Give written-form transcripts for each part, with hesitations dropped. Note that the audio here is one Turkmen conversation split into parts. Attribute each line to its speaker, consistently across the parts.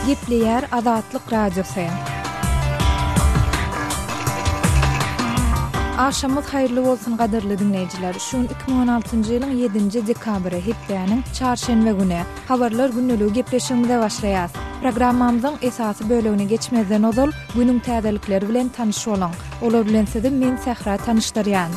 Speaker 1: Gepleyer Azatlyk Radiosu. Aşamız hayırlı bolsun gaderli dinleyijiler. Şun 2016-njy ýylyň 7-nji dekabry hepdeniň çarşembe güni habarlar günnüligi gepleşiginde başlaýar. Programmamyzyň esasy bölügine geçmezden ozal günüň täzelikleri bilen tanyşy bolan. Olar bilen sizi men Sahra tanışdyrýan.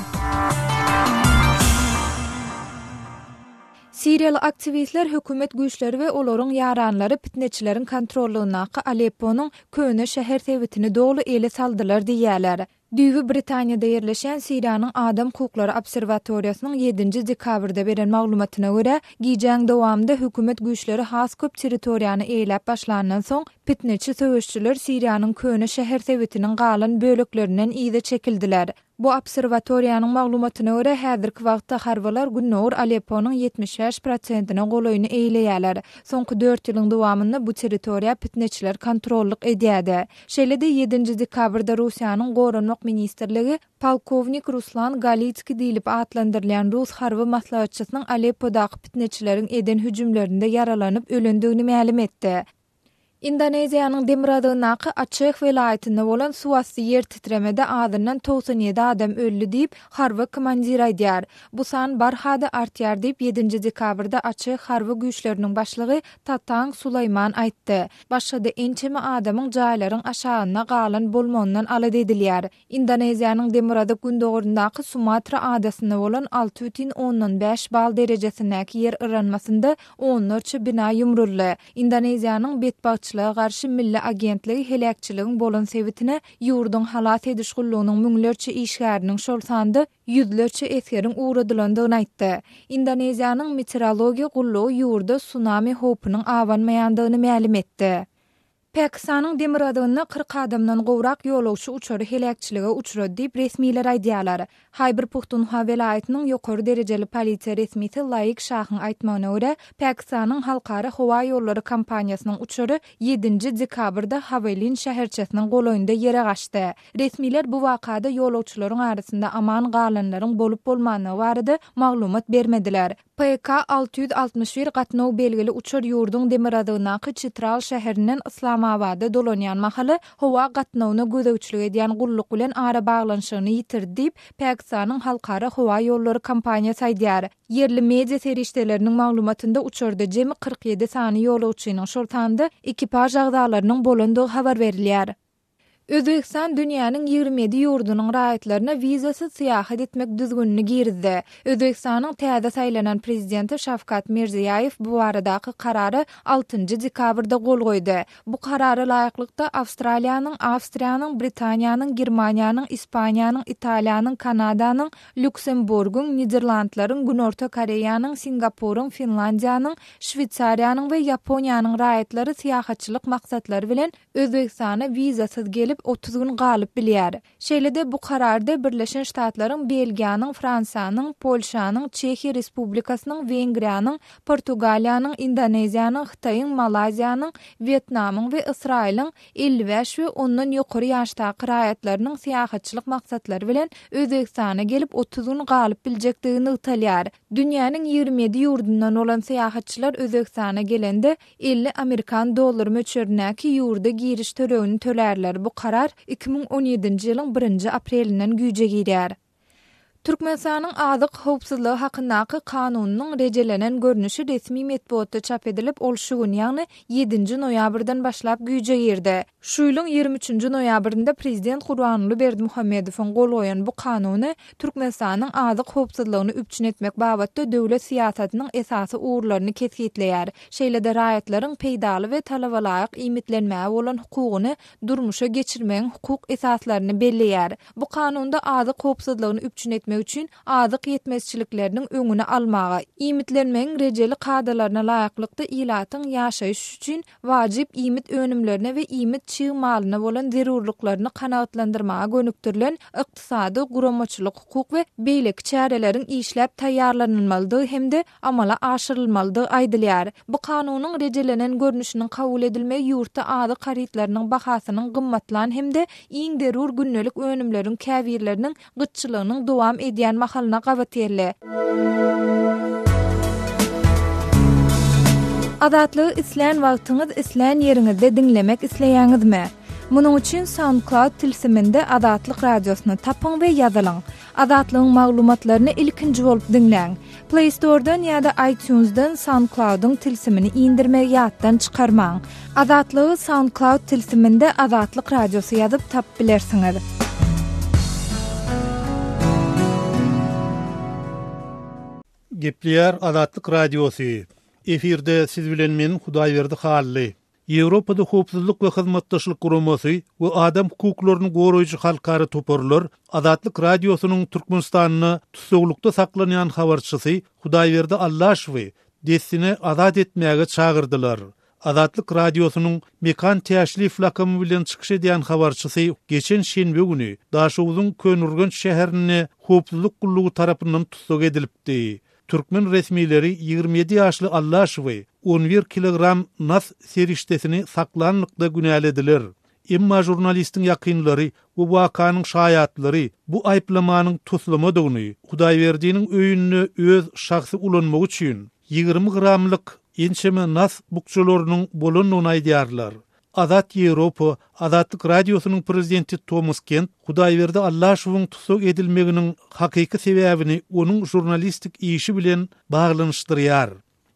Speaker 1: Siriýaly aktivistler hökümet güýçleri we olaryň ýaranlary pitneçileriň kontrollygyna Aleppo'nyň köne şäher sewitini dogly ele saldylar diýýärler. Düýbi Britaniýada ýerleşen Siriýanyň Adam Hukuklary Obserwatoriýasynyň 7-nji dekabrda beren maglumatyna görä, giýjäň dowamında hökümet güýçleri has köp territoriýany eýläp başlanandan soň pitneçi söwüşçüler Siriýanyň köne şäher sewitiniň galan böleklerinden ýyda çekildiler. Bu obserwatoriýanyň maglumatyna görä häzirki wagtda harbalar günnäwr Aleppo'nyň 75%-ine golaýyny eýleýärler. Soňky 4 ýylyň dowamında bu territoriýa pitneçiler kontrollyk edýärdi. Şeýle-de 7-nji dekabrda Russiýanyň Goranlyk ministrligi polkovnik Ruslan Galitski diýilip atlandyrylýan Rus harby maslahatçysynyň Aleppo'daky pitneçileriň eden hüjümlerinde yaralanyp ölendigini ma'lum etdi. Indoneziýanyň Demiradynaky Aceh welaýatynda bolan suwasty ýer titremede adyndan 97 adam öldü diýip harby komandiri aýdýar. Bu san barhada artýar diýip 7-nji dekabrda Aceh harby güýçleriniň başlygy Tatang Suleyman aýtdy. Başga-da ençeme adamyň jaýlaryň aşagyna galan bolmanyndan alad edilýär. Indoneziýanyň Demirada gündogurundaky Sumatra adasynda bolan 6,5 bal derejesindäki ýer ýranmasynda onlarça bina ýumruldy. Indoneziýanyň betbaçylyga garşy milli agentligi helakçylygyň bolan sebitine ýurduň halat ediş gullugynyň müňlerçe işgäriniň şol sandy ýüzlerçe esgeriň uğradylandygyny aýtdy. Indoneziýanyň meteorologiýa gullugy ýurda tsunami hopynyň awanmaýandygyny ma'lum etdi. Pakistanyň Demiradyna 40 adamdan gowrak ýolagçy uçary helakçylyga uçrady diýip resmiler aýdýarlar. Hayber Puhtunhwa welaýatynyň ýokary derejeli polisiýa resmisi Laýyk Şahyň aýtmagyna görä, Pakistanyň halkara howa ýollary kompaniýasynyň uçary 7-nji dekabrda Havelin şäherçesiniň golaýynda ýere gaçdy. Resmiler bu wakada ýolagçylaryň arasynda aman galanlaryň bolup bolmagyny barada maglumat bermediler. PK-661 gatnaw belgili uçar ýurduň Demiradynaky Chitral şäherinden Islamabada dolanýan mahaly howa gatnawyna gözegçilik edýän gulluk bilen ara baglanyşyny ýitirdi diýip Pakistanyň halkara howa ýollary kompaniýasy aýdýar. Yerli media serişdeleriniň maglumatynda uçarda jemi 47 sany ýolagçynyň şol tanda ekipaj agdalarynyň bolandygy habar berilýär. Özbekistan dünýäniň 27 ýurdunyň raýatlaryna wizasız syýahat etmek düzgünini girdi. Özbekistanyň täze saýlanan prezidenti Şavkat Mirziýaýew bu baradaky karary 6-njy dekabrda gol goýdy. Bu karary laýyklykda Awstraliýanyň, Awstriýanyň, Britaniýanyň, Germaniýanyň, Ispaniýanyň, Italiýanyň, Kanadanyň, Lüksemburgyň, Niderlandlaryň, Günorta Koreýanyň, Singaporyň, Finlandiýanyň, Şwitsariýanyň we Ýaponiýanyň raýatlary syýahatçylyk maksatlary bilen Özbekistana wizasız gelip 30 gün galyp bilýär. Şeýle-de bu kararda Birleşen Ştatlaryň, Belgiýanyň, Fransiýanyň, Polşanyň, Çekiýa Respublikasynyň, Wengriýanyň, Portugaliýanyň, Indoneziýanyň, Hytaýyň, Malaziýanyň, Vietnamyň we Israýlyň 55 we ondan ýokary ýaşdaky raýatlarynyň syýahatçylyk maksatlary bilen Özbekistana gelip 30 gün galyp biljekdigini ýytalýar. Dünýäniň 27 ýurdundan olan syýahatçylar Özbekistana gelende 50 Amerikan dollary möçberindäki ýurda giriş tölegini tölerler. Bu karar 2017-nji ýylyň 1-nji aprelinden güýje girýär. Türkmenistanyň azyk howpsuzlygy hakyndaky kanunynyň rejelenen görnüşi resmi medeniýetde çap edilip, ol şu gün, ýagny 7-nji noýabrdan başlap güýje girdi. Şu ýylyň 23-nji noýabrynda prezident Gurbanuly Berdimuhammedowyň gol goýan bu kanuny Türkmenistanyň azyk howpsuzlygyny üpçün etmek babatda döwlet siýasatynyň esasy uğurlaryny kesgitleýär. Şeýle-de raýatlaryň peýdaly we talaba laýyk imitlenmäge bolan hukugyny durmuşa geçirmeň hukuk esaslaryny belleýär. Bu kanunda azyk howpsuzlygyny üpçün üçün azyk ýetmezçilikleriniň öňüne almaga, imitlenmeň rejeli kadalaryna laýyklykda ilatyň ýaşaýyş üçin wajyp imit önümlerine we imit çyğmalyna bolan zerurlyklaryny kanagatlandyrmaga gönüktirilen ykdysady guramaçylyk hukuk we beýleki çäreleriň işläp taýýarlanylmalydygy hemde amala aşyrylmalydygy aýdylýar. Bu kanunyň rejelenen görnüşiniň kabul edilmegi ýurtda azyk haritlarynyň bahasynyň gymmatlan hemde iň derur günnelik önümleriň käbirleriniň gyçylygynyň dowam edýän mahalyna gabat ýerli. Azatlygy isleýän wagtyňyz isleýän ýeriňizde dinlemek isleýäňizmi? Munuň üçin SoundCloud tilsiminde Azatlyk radiosyny tapyň we ýazylyň. Azatlygyň maglumatlaryny ilkinji bolup dinleň. Play Store'dan ýa-da iTunes'dan SoundCloud'un tilsimini indirmek ýatdan çykarmaň. Azatlygy SoundCloud tilsiminde Azatlyk radiosy ýazyp tap bilersiňiz.
Speaker 2: Gepleýär Azatlyk radiosy. Efirde siz bilen men Hudaýberdi Hally. Ýewropada howpsuzlyk we hyzmatdaşlyk guramasy we adam hukuklaryny goraýjy halkary toparlar Azatlyk radiosynyň Türkmenistanyny tutsaglykda saklanýan habarçysy Hudaýberdi Allaşowy desine azat etmäge çağırdylar. Azatlyk radiosynyň mekan täşrif lakamy bilen çykyş edýän habarçysy geçen şenbe güni Daşowuzyň Könürgen şäherini howpsuzlyk gullugy tarapyndan tutsag edilipdi. Türkmen resmileri 27 ýaşly Allaşowy 11 kilogram nas serişdesini saklanlykda günälediler. Emma jurnalistiň ýakynlary bu wakanyň şaýatlary bu aýplamanyň tuslamadygyny, Hudaýberdiň öýünni öz şahsy ulanmagy üçin 20 gramlyk ençeme nas bukçalarynyň bolanlygyny aýdýarlar. Azat Ýewropa Azatlyk radiosynyň prezidenti Thomas Kent Hudaýberdi Allaşowyň tutsag edilmeginiň hakyky sebäbini onuň jurnalistik işi bilen baglanyşdyrýar.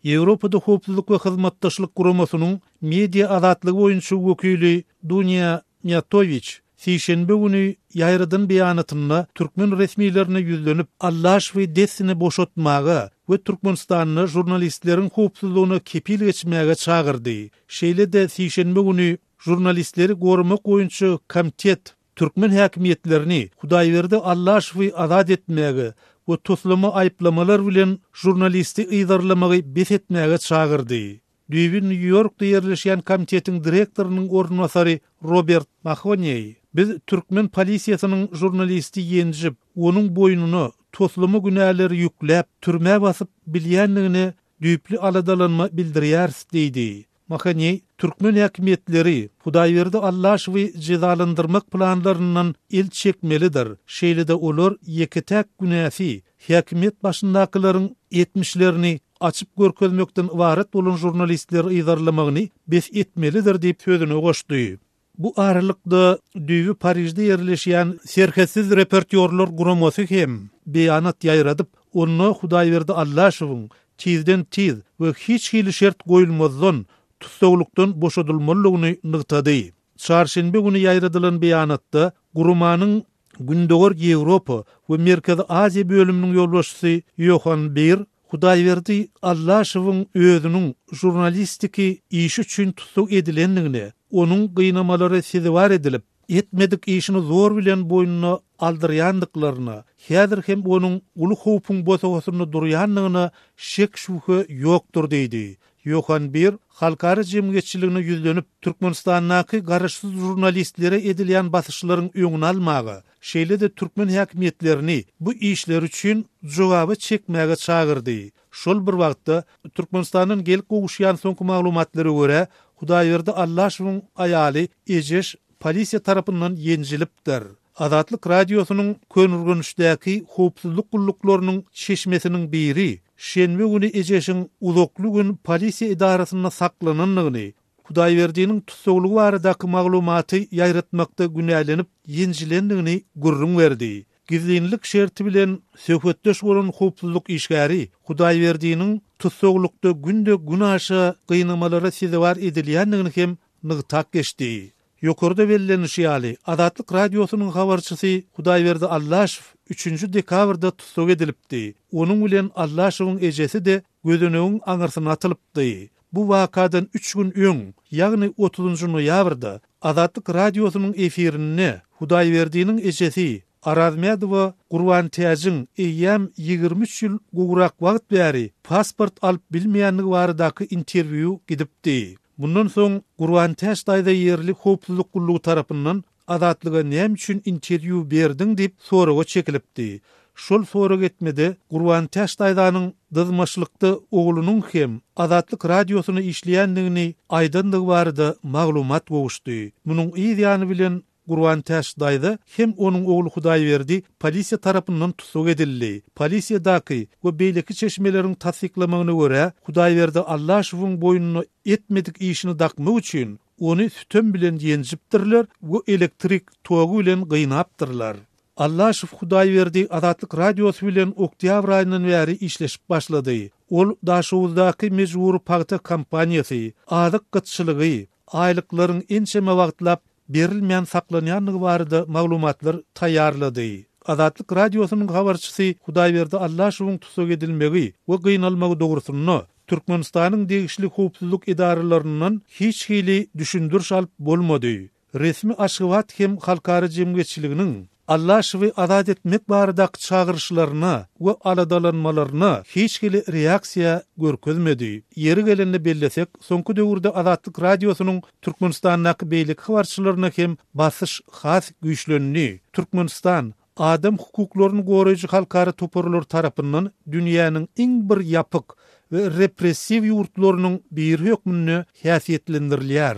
Speaker 2: Ýewropada howpsuzlyk we hyzmatdaşlyk guramasynyň media azatlygy boýunça wekili Dunya Myatovich Sişenbe güni ýaýradan beýanatynda türkmen resmiýetlerine ýüzlenip Allaşowy desini boşatmaga we Türkmenistanyny jurnalistleriň howpsuzlygyny kepil geçmäge çağırdy. Şeýle-de Sişenbe güni jurnalistleri gorumak boýunça komitet türkmen häkimetlerini Hudaýberdi Allaşowy azat etmäge we tuslama aýplamalar bilen jurnalisti ýydarlamagy besetmäge çağırdy. Düýbün New Yorkda ýerleşýän komitetiň direktorynyň ornwasary Robert Mahoney biz türkmen polisiýasynyň jurnalisti ýenjip, onuň boýnuny tuslama günäleri ýükläp, türme basyp bilýänligini düýpli aladalanma bildirýär diýdi. Mahoney türkmen häkimetleri Hudaýberdi Allaşowy cezalandyrmak planlaryndan el çekmelidir. Şeýle-de olar ýeketäk günäsi häkimet başyndakylaryň etmişlerini açyp görkezmekden ibaret bolan jurnalistleri ýydarlamagyny bes etmelidir diýip sözüne goşdy. Bu aralykda düýbi Parijde ýerleşýän serketsiz reportyorlar guramasy hem beýanat ýaýradyp, onu Hudaýberdi Allaşowyň tizden tiz we hiç hili şert goýulmazdan tutsaglykdan boşadylmalygyny nygtady. Çarşembe güni ýaýradylan beýanatda gurumanyň gündogor Ýewropa we Merkezi Aziýa bölüminiň ýolbaşçysy Johan Beer Hudaýberdi Allaşowyň özüniň jurnalistiki işi üçin tutsag edilenligini, onuň gynamaları sezibar edilip, etmedik işini zor bilen boýnuna aldyrýandyklaryna, häzir hem onuň uly howpyň bosagyny durýanlygyna şek şüphe ýokdur diýdi. Johan Beer halkary jemgyýetçiligine ýüzlenip Türkmenistanyňky garaşsyz jurnalistlere edilýän basyşlaryň öňüni almagy, şeýle-de türkmen häkimetlerini bu işler üçin jogaby çekmäge çağırdy. Şol bir wagtda Türkmenistanyň gelip gowuşýan soňky maglumatlary görä, Hudaýberdi Allaşowyň aýaly Ejeş polisiýa tarapyndan ýenjilipdir. Azatlyk radiosynyň Könürgenişdäki howpsuzlyk gulluklarynyň şeşmesiniň biri şenbe güni Ejeşiň uzakly gün polisiýa idarasyna saklananlygyny, Hudaýberdiň tutsaglygy baradaky maglumaty ýaýratmakda günälenip ýenjilendigini gurrun berdi. Gizlinlik şerti bilen söhbetdeş bolan howpsuzlyk işgäri Hudaýberdiň tutsaglykda günde gün aşa gynamalara sezibar edilýändigini hem nygtak geçdi. Ýokarda bellenişi ýaly Azatlyk radiosynyň habarçysy Hudaýberdi Allaşow 3 dekabrda tutsag edilipdi. Onuň bilen Allaşowyň ejesi de gözünegiň aňyrsyna atylypdy. Bu wakadan 3 gün öň, ýagny 30 noýabrda Azatlyk radiosynyň efirini Hudaýberdiň ejesi Arazmedova Gurban Täjiň eýýäm 23 ýyl gowrak wagt bäri pasport alyp bilmeýänligi baradaky interwiu gidipdi. Bundan soň Gurban Täj daýda ýerli howpsuzlyk gullugy tarapyndan Azatlyga näme üçin interwiu berdiň diýip soraga çekilipdi. Şol sorak etmede Gurban Täj daýdanyň dızmaşlykda oglunyň hem Azatlyk radiosyny işleýändigini aýdandygy barada maglumat gowuşdy. Munyň ýany bilen Gurban Taşdaydı hem onun oğlu Hudaýberdi polisiýa tarapyndan tutuk edildi. Polisiýadaky we beýleki çeşmelerin tasdiklamagyna görä Hudaýberdi Allahowyň boýnuny etmedik işini dakmak üçin onu sütön bilen ýenjipdirler we elektrik togy bilen gynapdyrlar. Allahow Hudaýberdi Azatlyk radiosu bilen oktyabr aýyndan bäri işleşip başlady. Ol daşowuzdaky mejbur paýta kampaniýasy, azyk gytçylygy, aýlyklaryň ençeme wagtlap berilmeýän saklanýanlygy barada maglumatlar taýýarlady. Azatlyk radiosynyň habarçysy Hudaýberdi Allahowyň tutuk edilmegi we gynalmagy dogrusyny Türkmenistanyň degişli howpsuzlyk idaralarynyň hiç hili düşündürş alyp bolmady. Resmi Aşgabat hem halkara jemgyýetçiliginiň Allahowy azat etmek baradaky çağırışlaryna we aladalanmalaryna hiç hili reaksiýa görkezmedi. Yeri gelende bellesek, soňky döwürde Azatlyk radiosynyň Türkmenistandaky beýlik habarçylaryna hem basyş has güýçlendi. Türkmenistan adam hukuklaryny goraýjy halkara toporlar tarapyndan dünýäniň iň bir ýapyk we repressiw ýurtlarynyň bir hökmüne häsiýetlendirilýär.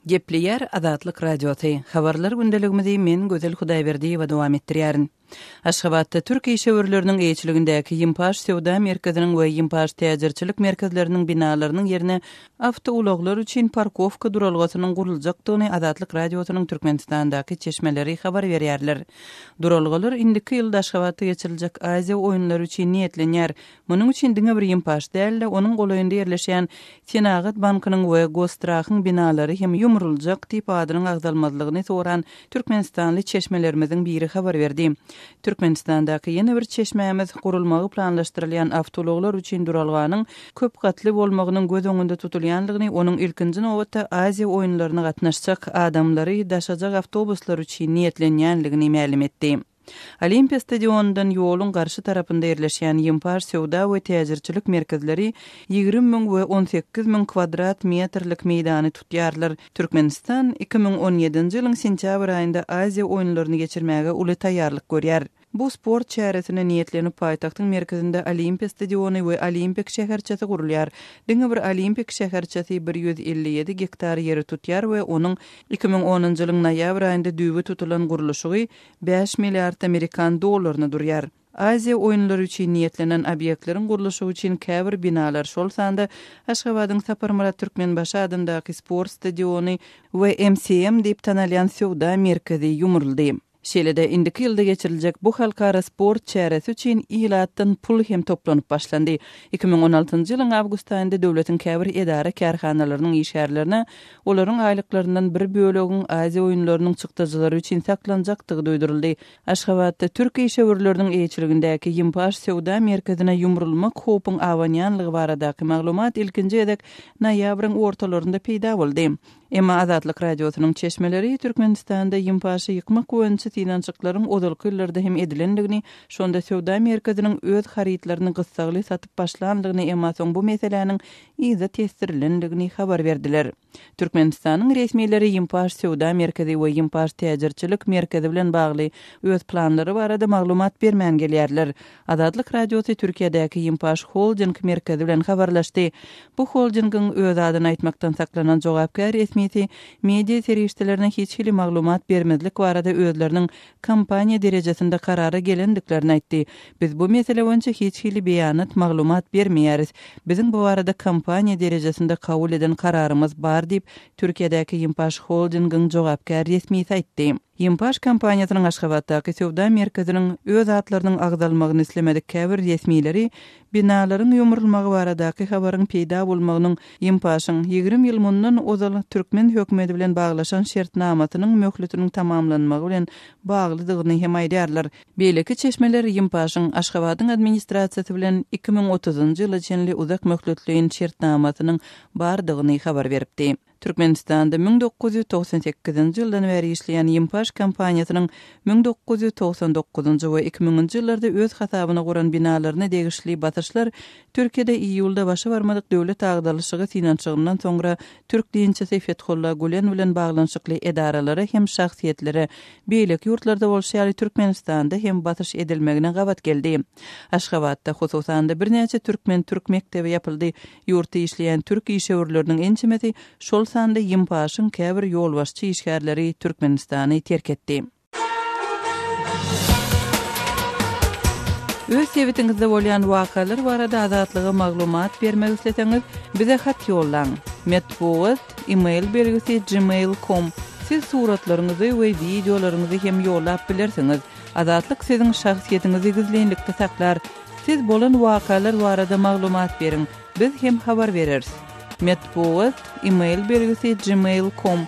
Speaker 3: Gepleýär Azatlyk radioty. Habarlar gündeligimizi men Gözel Hudaýberdiýewa dowam etdirýärin. Aşgabatda Türkiýe şöwürleriniň eýçiligindäki Ýympaş Sewda merkeziniň we Ýympaş täzirçilik merkezleriniň binalarynyň ýerine awtouloglar üçin parkowka duralgasynyň guruljakdygyny Azatlyk radiosynyň Türkmenistandaky çeşmeleri habar berýärler. Duralgalar indiki ýylda Aşgabatda geçiriljek Aziýa oýunlary üçin niýetlenýär. Munyň üçin diňe bir Ýympaş däl, onuň golaýynda ýerleşýän Senagat bankynyň we Gostrahın binalary hem ýumruljak tip adynyň agdalmazlygyny soran Türkmenistanly çeşmelerimiziň biri habar berdi. Türkmenistandaky ýene bir çeşmämiz gurulmagy planlaşdyrylýan awtologlar üçin duralganyň köp gatly bolmagynyň göz öňünde tutulýanlygyny, onuň ilkinji nowatda Aziýa oýunlaryna gatnaşjak adamlary daşajak awtobuslar üçin niýetlenýänligini ma'lum etdi. Olimpiya stadionundan ýoluň garşy tarapynda ýerleşýän Ýympaş Sewda we täzirçilik merkezleri 20.000 we 18.000 kvadrat metrlik meýdany tutýarlar. Türkmenistan 2017-nji ýylyň sentýabr aýynda Aziýa oýunlaryny geçirmäge uly taýýarlyk görýär. Bu sport çäresine niýetlenip paýtagtyň merkezinde Olimpiya stadiony we Olimpik şäherçesi gurulýar. Diňe bir Olimpik şäherçesi 157 hektar ýeri tutýar we onuň 2010-njy ýylyň noýabr aýynda düýbi tutulan guruluşy 5 milliard Amerikan dollaryny durýar. Aziýa oýunlary üçin niýetlenen obyektleriň guruluşy üçin käbir binalar şol sanda Aşgabatyň Saparmurat Türkmenbaşy adyndaky sport stadiony we MCM diýip tanalýan Sewda merkezi ýumruldy. Şeýlede indiki ýylda geçiriljek bu halkara sport çäresi üçin ilatdan pul hem toplanyp başlandy. 2016-njy ýylyň awgust aýynda döwletiň käbir edara kärhanalarynyň işgärlerine olaryň aýlyklaryndan bir bölegini Aziýa oýunlarynyň çykdyjylary üçin saklanjakdygy duýduruldy. Aşgabatda Türkiýe şöwürleriniň eýçiligindäki Ýympaş Sewda merkezine ýumrulmak howpyň awanýanlygy baradaky maglumat ilkinji edek noýabryň ortalarynda peýda boldy. Emma Azatlyk radiosynyň çeşmeleri Türkmenistanda Ýympaşy ýykmak goýunçy finançyklaryň odalky ýyllarda hem edilendigini, şonda Sewda merkeziniň öz haritlaryny gyssagly satyp başlandygyny, emma soň bu meseleniň iýde tesirlendigini habar berdiler. Türkmenistanyň resmiýetleri Ýympaş Sewda merkezi we Ýympaş täzirçilik merkezi bilen bagly öz planlary barada maglumat bermän gelýärler. Azatlyk radiosy Türkiýedäki Ýympaş Holding merkezi bilen habarlaşdy. Bu holdingiň öz adyny aýtmakdan saklanan jogapkar resmiýeti media serişdelerine hiç hili maglumat bermezlik barada özleriniň kampaniýa derejesinde karara gelendiklerini aýtdy. Biz bu mesele boýunça hiç hili beýanat, maglumat bermeýäris. Biziň bu barada kampaniýa derejesinde kabul eden kararymyz bar diýip Türkiýedäki Ýympaş Holdingiň jogapkar resmiýeti aýtdy. Ýympaş kampaniýasynyň Aşgabatdaky Sewda merkeziniň öz atlarynyň agdalmagyny islemedik käbir resmiýetleri binalaryň ýumrulmagy baradaky habaryň peýda bolmagynyň Ýympaşyň 20 ýyl mundan ozal Türkmen hökümeti bilen baglaşan şertnamatynyň möhletiniň tamamlanmagy bilen baglydygyny hem aýdýarlar. Beýleki çeşmeler Ýympaşyň Aşgabatyň administrasiýasy bilen 2030-njy ýyla çenli uzak möhletliğin şertnamatynyň bardygyny habar beripdi. Türkmenistanda 1998-nji ýyldan beri işleýän Ýympaş kampaniýasynyň 1999-njy we 2000-njy ýyllarda öz hasabyna guran binalaryna degişli batyşlar Türkiýede iýulda başa barmadyk döwlet agdalyşygy finançygynyň soňra Türk diýençisi Fethullah Gülen bilen baglanşykly edaralary hem şahsiýetlere beýleki ýurtlarda bolşýaly Türkmenistanda hem batyş edilmegine gabat geldi. Aşgabatda hususanda bir näçe türkmen türk mektebi ýapyldy. Ýurtda işleýän türk işgörleriniň ençemeti şol bolsanda ýympaşyň käbir ýolbaşçy işgärleri Türkmenistany terk etdi. Öz sebetiňizde bolýan wakalar barada azatlyga maglumat bermek isleseňiz, bize hat ýollaň. Metbuat email belgisi gmail.com. Siz suratlaryňyzy we videolaryňyzy hem ýollap bilersiňiz. Azatlyk siziň şahsiýetiniňizi gizlenlikde saklar. Siz bolan wakalar barada maglumat beriň. Biz hem habar bereriz. Metbuat email belgisi gmail.com.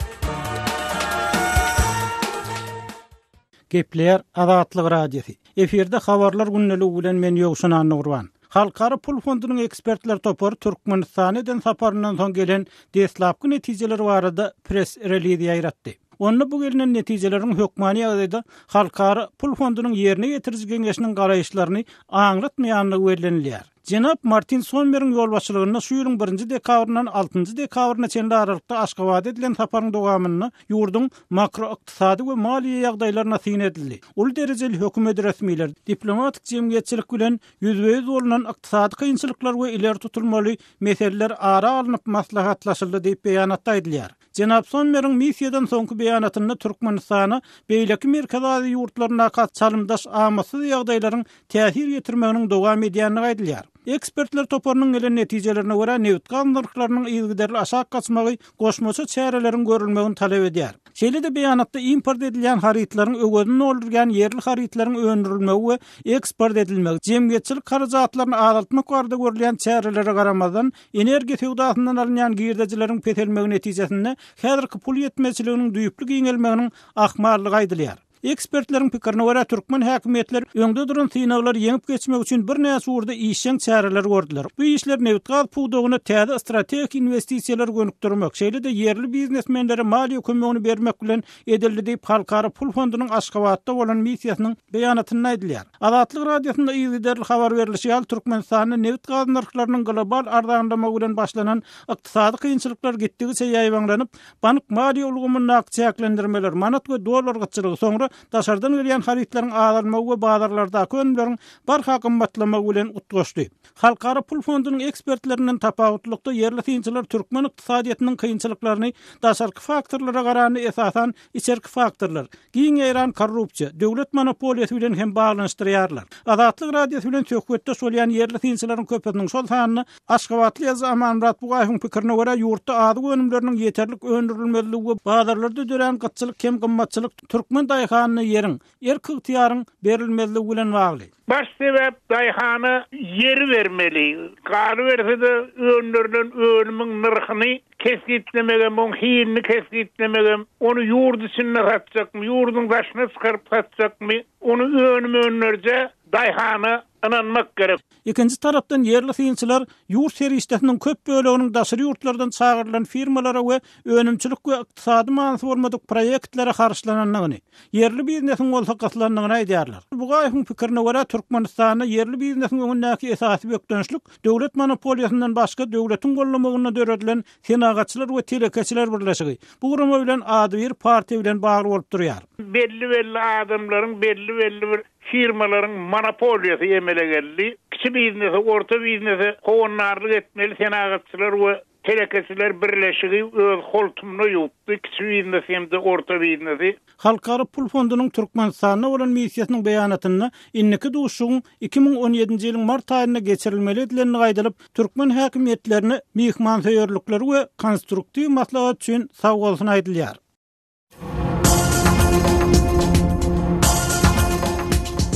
Speaker 4: Gepleýär Azatlyk radiosi. Eferde habarlar günneligi bilen men Ýogşan Nurwan. Halkara pul fondunyň ekspertler topory Türkmenistanyň saparynyň soň gelen deslapky netijeleri barada press release ýaratdy. Onda bu gelinen netijeleriň hökmani ýagdaýda halkara pul fondunyň ýerine ýetiriji geňeşiniň garaýşlaryny aňlatmaýanlygy bellenilýär. Jenap Martin Sonmer'in ýolbaşçylygyna şu ýylyň 1-nji dekabryndan 6-njy dekabrına çenli aralykda Aşgabat edilen saparyň dowamyny ýurdun makroiqtisady we maliýe ýagdaýlaryna syn edildi. Ul derejeli hökümet resmiýetler diplomatik jemgyýetçilik bilen ýüzbeýüz bolunan iqtisady kynçylyklar we ileri tutulmaly meseleler ara alınıp maslahatlaşyldy diýip beýanatda edilýär. Jenap Sonmer'in missiýadan soňky beýanatyny Türkmenistana beýleki merkezi ýurtlaryna çalymdaş amasyz ýagdaýlaryň täsir ýetirmeginiň dowam edýänligi aýdylýar. Ekspertler toporunyň gelen netijelerine görä neft gazlarynyň ýygyderli aşak gaçmagy goşmaça çärelerin görülmegini talep edýär. Şeýle-de beýanatda import edilen haritlaryň öwedini oldurgan yerli haritlaryň öndürilmegi we eksport edilmegi, jemgyýetçilik karajatlaryny azaltmak barada görülen çärelere garamazdan energiýa sowdasyndan alynýan girdejileriň petelmegi netijesinde häzirki pul ýetmezçiliginiň düýüplük iňelmeginiň ahmarlygy aýdylýar. Ekspertleriň pikirine görä Türkmen häkimetler öňde duran synaglar ýeňip geçmek üçin bir näçe urda işçiň çäreler gördiler. Bu işler neft gaz puwdugyna täze strategik investisiýalar gönükdirmek, şeýle-de yerli biznesmenlere maliýe kömegini bermek bilen edildi diýip Halkara pul fondunyň Aşgabatda bolan missiýasynyň beýanatyny aýdylýar. Azatlyk radiosunda ýygyderli habar berilýär. Türkmenistanyň neft gaz narhlarynyň global ardanlama bilen başlanan iqtisady kynçylyklar gitdigiçe ýaýbanlanyp, bank maliýe ulgamyny akçiýaklendirmeler, manat we dolar gaçylygy soňra daşardan gelýän haritlaryň azalmagy we bazarlarda könlüň barha kymmatlamagy bilen utgaşdy. Halkara pul fondunyň ekspertlerinden tapawutlukda yerli synçylar Türkmen ykdysadyýatynyň kynçylyklaryny daşarky faktorlara garany esasan içerki faktorlar, giň ýaran korrupsiýa, döwlet monopoliýasy bilen hem baglanşdyrýarlar. Azatlyk radiosu bilen söhbetde bolýan yerli synçylaryň köpüniň şol sanyny Aşgabatly Amanrat Bugaýyň pikirine görä ýurtda ady önümleriniň ýeterlik öndürilmeligi we bazarlarda dören gatçylyk hem gymmatçylyk Türkmen daýhanyny ýeriň, erki ýetiýaryň berilmezligi bilen bagly.
Speaker 5: Baş sebep daýhany ýeri vermeli. Gary berse-de öndürilen ölümüň nyrhyny kesgitlemegem, on hiýini kesgitlemegem, onu ýurt içinde satjakmy, ýurdun başyna çykaryp satjakmy, onu önümörje daýhany ananmak gerek.
Speaker 4: Ikinci tarapdan yerli synçylar ýurt serişdäsiniň köp böleginiň daşary ýurtlardan çağırılan firmalara we önümçilik we ykdysady mansy bolmadyk proýektlere garşylananyny, yerli biznesiň bolsa gatlanyny aýdýarlar. Bugaýyň pikirine görä Türkmenistanyň yerli biznesiň öňündäki esasy bökdönçlük döwlet monopoliýasynyň başga döwletiň gollamagyna döredlen senagaçylar we telekeçiler birleşigi. Bu gurama bilen ady bir partiýa bilen bagly bolup durýar.
Speaker 5: Belli adamlaryň belli bir firmaların monopoliyası emele geldi. Kiçi biznesi, orta biznesi kovunlarlık etmeli senagatçılar ve telekeçiler birleşigi öz holtumunu yuttu. Kiçi biznesi hem de orta biznesi.
Speaker 4: Halkara pul fondunyň Türkmenistanyna bolan missiýasynyň beýanatyny inniki duşuň 2017-nji ýylyň mart aýyna geçirilmeli edilenini gaýdalyp, Türkmen häkimetlerini mihmanseýerlikleri we konstruktiw maslahat üçin sagalasyny aýdylýar.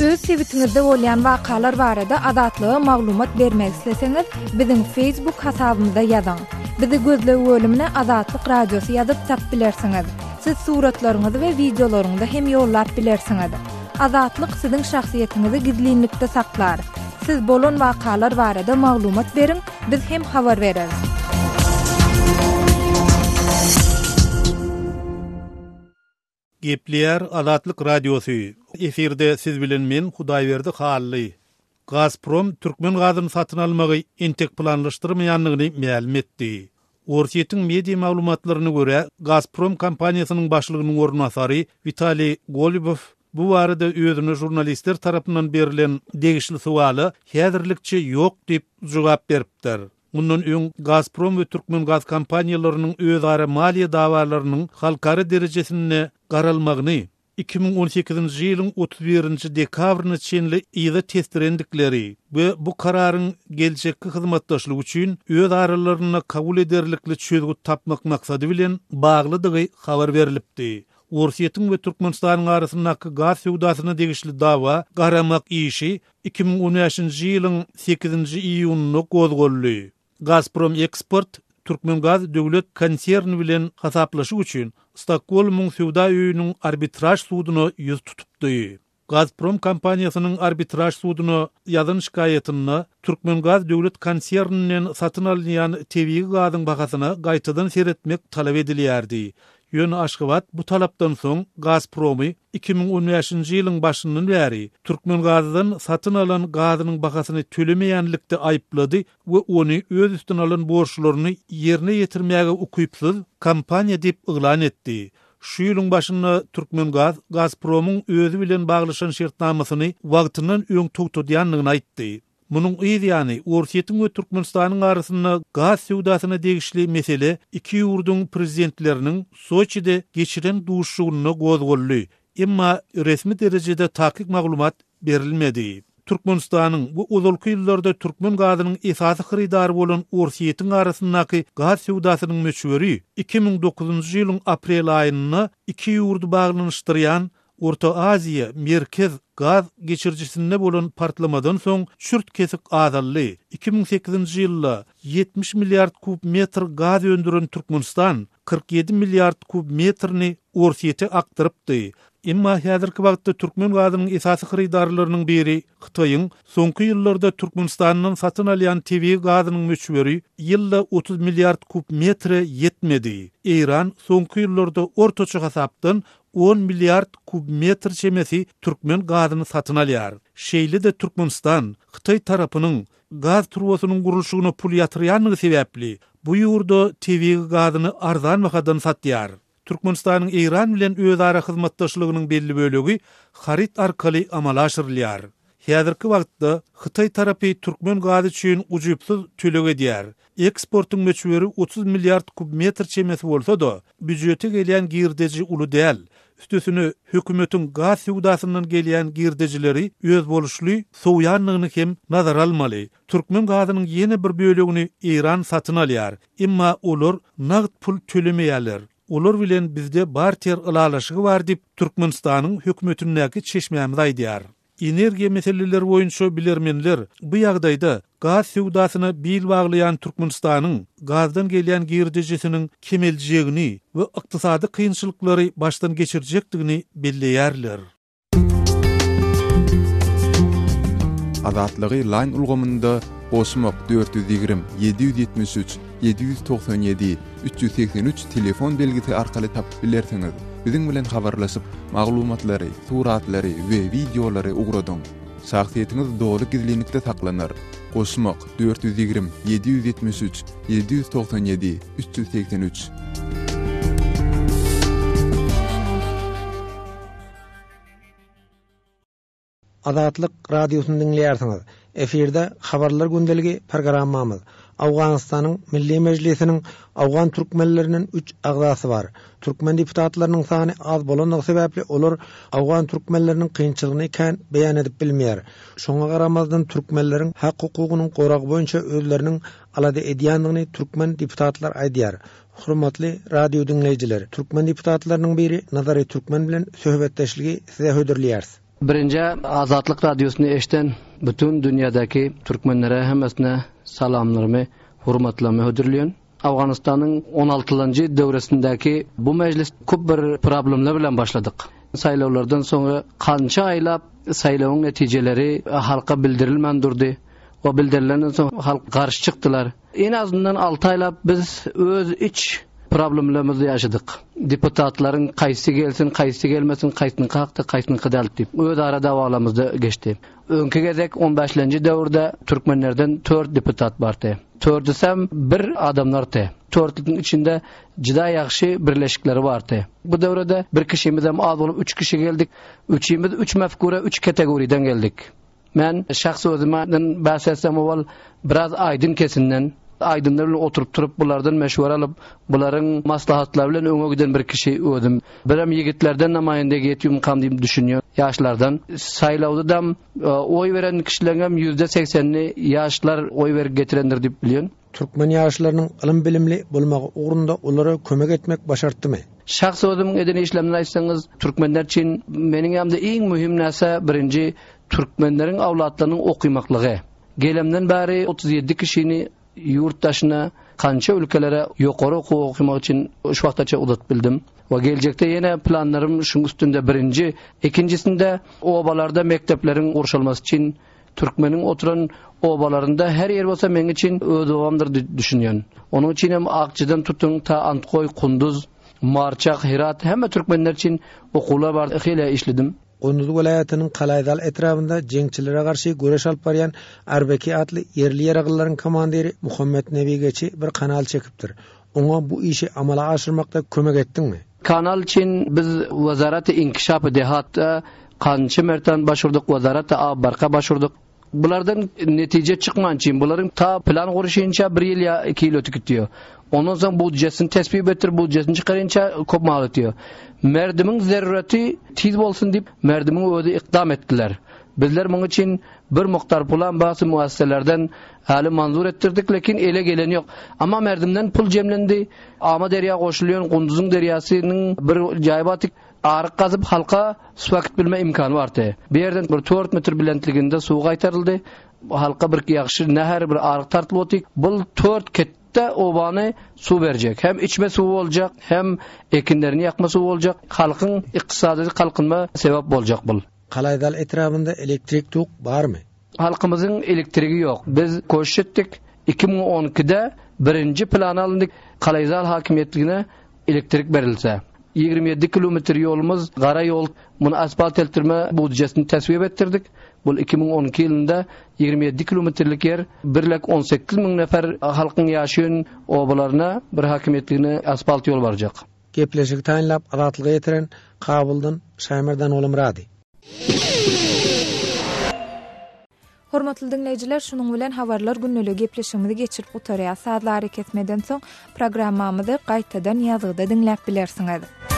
Speaker 1: Öz sebitinizde bolýan wakalar barada azatlyga maglumat bermek isleseňiz, biziň Facebook hasabymyza ýazyň. Bizi gözlegi bölümine Azatlyk radiosu ýazyp tap bilersiňiz. Siz suratlaryňyzy we videolaryňyzy hem ýollap bilersiňiz. Azatlyk siziň şahsiýetiniňizi gizlinlikde saklar. Siz bolan wakalar barada maglumat beriň, biz hem habar bereriz.
Speaker 2: Gepleýär Azatlyk radiosu. Eferde siz bilen men Hudaýberdi Hally. Gazprom Türkmen gazyny satyn almagy entek planlaşdyrmaýanlygyny ma'lum etdi. Orsiýetiň media maglumatlaryna görä, Gazprom kompaniýasynyň başlygynyň ornasary Vitaliy Golubov bu barada özüne jurnalistler tarapyndan berilen degişli suwaly häzirlikçe ýok diýip jogap beripdir. Bundan öň Gazprom we Türkmengaz kompaniýalarynyň özara maliýe dawalarynyň halkary derejesine garalmagyny 2018-nji ýylyň 31-nji dekabryna çenli ýyda testirendikleri we bu kararyň geljekki hyzmatdaşlygy üçin öz aralaryna kabul ederlikli çözgü tapmak maksady bilen baglydygy habar berilipdi. Ursiýetiň we Türkmenistanyň arasyndaky gaz sewdasyna degişli dawa garamak işi 2015-nji ýylyň 8-nji iýunyna gozgolly. Gazprom Export Türkmengaz döwlet konserni bilen hasaplaşyk üçin Stockholmyň sewda öýüniň arbitraj sudyna ýüz tutupdy. Gazprom kompaniýasynyň arbitraj sudyna ýazan şikaýatyny Türkmengaz döwlet konserniniň satyn alynýan tebii gazyň bahasyna gaýtadan seretmek talap edilýärdi. Ýöne Aşgabat bu talapdan soň Gazpromy 2015-nji ýylyň başyndan bäri Türkmengazdan satyn alan gazynyň bahasyny tölemeýänlikde aýplady we ony öz üstüne alan borçlaryny ýerine ýetirmäge ukypsyz kampaniýa diýip yglan etdi. Şu ýylyň başynda Türkmengaz Gazpromyň özü bilen baglaşan şertnamasyny wagtyndan öň togtadýanlygyny aýtdy. Munun ýa-ni Ursiýetiň we Türkmenistanyň arasynda gaz sewdasyna degişli mesele iki ýurduň prezidentleriniň Soçide geçiren duşugyna gozgolly. Emma resmi derejede tahkik maglumat berilmedi. Türkmenistanyň bu uzalky ýyllarda Türkmen gazynyň esasy hyridary bolan Ursiýetiň arasyndaky gaz sewdasynyň möçberi 2009-njy ýylyň aprel aýyna iki ýurdu baglanyşdyrýan Orta Aziýa merkez gaz geçirjisinde bolan partlamadan soň çürt kesik azally 2008-nji ýylda 70 milliard kub metr gaz öndüren Türkmenistan 47 milliard kub metrini Ursiýete aktyrypdy. Emma häzirki wagtda Türkmen gazynyň esasy hyrydarlarynyň biri Hytaýyň soňky ýyllarda Türkmenistanyň satyn alýan tebii gazynyň möçberi ýylda 30 milliard kub metre ýetmedi. Iran soňky ýyllarda ortaça hasapdan 10 milliard kub metr çemesi Türkmen gazyny satyn alýar. Şeýle de Türkmenistan Hytaý tarapynyň gaz turbasynyň gurulşygyna pul ýatyrýanlygy sebäpli bu ýurda tebii gazyny arzan bahadan satýar. Türkmenistanyň Iran bilen özara hyzmatdaşlygynyň belli bölegi harit arkaly amala aşyrylýar. Häzirki wagtda Hytaý tarapy Türkmen gazy üçin ujupsyz tölek edýär. Eksportyň möçberi 30 milliard kub metr çemesi bolsa-da, büdjete gelýän girdeji uly däl. Üstüsini hökümetiň gaz sewdasyndan gelýän girdejileri öz boluşly soýanlygyny hem nazar almaly. Türkmen gazynyň ýene bir bölegini Iran satyn alýar, emma olar nagd pul tölemeýärler. Olar bilen bizde barter ılalaşığı var diýip Türkmenistanyň hökümetindäki çeşmämiz aýdýar. Energiýa meseleleri boýunça bilermenler bu ýagdaýda gaz sewdasyna bil baglayan Türkmenistanyň gazdan gelýän girdejisiniň kemeljegini we ykdysady kynçylyklary başdan geçirjekdigini belleýärler.
Speaker 6: Azatlygy line ulgamynda Osmok 420 773 797 383 telefon belgisi arkaly tapyp bilersiňiz. Biziň bilen habarlaşyp maglumatlary, suratlary we videolary ugradyň. Şahsiýetiňiz dogry gizlilikde saklanır. Osmok 420 773 797 383.
Speaker 7: Azatlyk radiosyny dinleýärsiňiz. Eferde habarlar gündeligi programmamyz. Awganystanyň Milli Mejlisiniň Awgan türkmenleriniň 3 agzasy bar. Türkmen deputatlarynyň sany az bolanyny sebäpli olar Awgan türkmenleriniň kynçylygyny kän beýan edip bilmeýär. Şoňa garamazdan türkmenleriň hak hukugynyň goragy boýunça özleriniň alady edýändigini türkmen deputatlar aýdýar. Hurmatly radio dinleýijiler, türkmen deputatlarynyň biri Nazary Türkmen bilen söhbetdeşligi size höderlýär.
Speaker 8: Birinci Azatlyk Radyosyny eşden bütün dünýädäki türkmenlere hemmesine salamlarymı, hurmatlarymı höderlýän. Awganystanyň 16-njy döwresindäki bu mejlis köp bir problemler bilen başladyk. Saýlawlardan soňra kança aýlap saýlawyň netijeleri halka bildirilmän durdy. O bildirilenden soň halk garşy çykdylar. En azından 6 aýlap biz öz iç problemlerimizi yaşadık. Deputatların kaýsy gelsin, kaýsy gelmesin, kaýsyny kakdy, kaýsyny kydalp diýip öz ara dawalarymyzda geçti. Öňkü gezek 15-nji döwürde türkmenlerden 4 deputat bardy. 4'üsem bir adamlardy. 4'ün içinde jyda ýaxşy birleşikleri bardy. Bu döwrede bir kişimiz hem az bolup 3 kişi geldik. Üçimiz 3 mefkure 3 kategoriden geldik. Men şahsy özümden bahsetsem ol biraz aydın kesinden aydınlar bilen oturup turup bulardan meşwara alıp buların maslahatları bilen öňe giden bir kişi ödüm. Biram yigitlerden namayende getýüm kam diýip düşünýär. Yaşlardan saýlawda da oy veren kişilerden %80'ni yaşlar oy verip getirendir diýip bilýän.
Speaker 7: Türkmen ýaşlarynyň ilim bilimli bolmagy ugrunda olara kömek etmek başartdymy?
Speaker 8: Şahsy özüm eden işlemini aýtsaňyz, türkmenler için meniň ýamda iň mühim näse birinji türkmenleriň awlatlarynyň okuýmaklygy. Gelemden bäri 37 kişini yurtdaşyna kança ülkelere ýokary okumak için şu wagtça udat bildim. Ve gelecekte yine planlarım şunun üstünde birinci. İkincisinde obalarda mekteplerin urşalması için Türkmenin oturan obalarında her yer olsa men için ödevamdır düşünýän. Onun için hem Akçydan tutun ta Antkoy, Kunduz, Marçak, Hirat hemme Türkmenler için okular bar hile işledim.
Speaker 7: Kunduz welaýatynyň Kalaýdal etrafynda jeňçilere garşy göreş alyp barýan Arbeki atly yerli ýaraglaryň komandiri Muhammed Nebigeçi bir kanal çekipdir. Oňa bu işi amala aşyrmakda kömek etdiňmi?
Speaker 8: Kanal için biz Wazarat-ı İnkişaf-ı Dehat'ta kançı mertan başvurduk, Wazarat-ı Abarka başvurduk. Bulardan netice çıkman için buların ta plan kuruşuyunca 1 yıl ya 2 yıl ötükütüyor. Ondan sonra budjesini tespit ettir, budjesini çıkarınca kopmalı diyor. Merdimin zerreti tiz bolsun deyip merdimin öde ikdam ettiler. Bizler bunun için bir muhtar pulan bazı muasseselerden hali manzur ettirdik, lekin ele gelen yok. Ama merdimden pul cemlendi. Ama derya koşuluyor, Kunduz'un deryasının bir caybatik arık kazıp halka su vakit bilme imkanı vardı. Bir yerden bir 4 metre bilentliginde su kaytarıldı. Halka bir yakışı neher bir arık tartılıyotik. Bu 4 kette obanı su verecek. Hem içme suyu olacak, hem ekinlerini yakma suyu olacak. Halkın iktisadi kalkınma sebep olacak bu.
Speaker 7: Kalaýdal etrafında elektrik tok barmy?
Speaker 8: Halkımızın elektriği yok. Biz koşuş ettik. 2012'de birinci plan alındık. Kalaýdal hakimiyetliğine elektrik verilse. 27 kilometre yolumuz gara yol, bunu asfalt eltirme budjesini tesvip ettirdik. Bu 2012 yılında 27 kilometrelik yer 1,18 nefer halkın yaşayan obalarına bir hakimiyetliğine asfalt yol varacak.
Speaker 7: Gepleşik taýinlap adatlyga ýetiren Kabuldan Şaýmerdan oğlum Radi.
Speaker 1: Hormatly dinleyijiler, şunuň bilen habarlar günnüligi gepleşigimizi geçirip utarýar. Saatlar ketmeden soň programmamyzy gaýtadan ýazgyda dinläp bilersiňiz.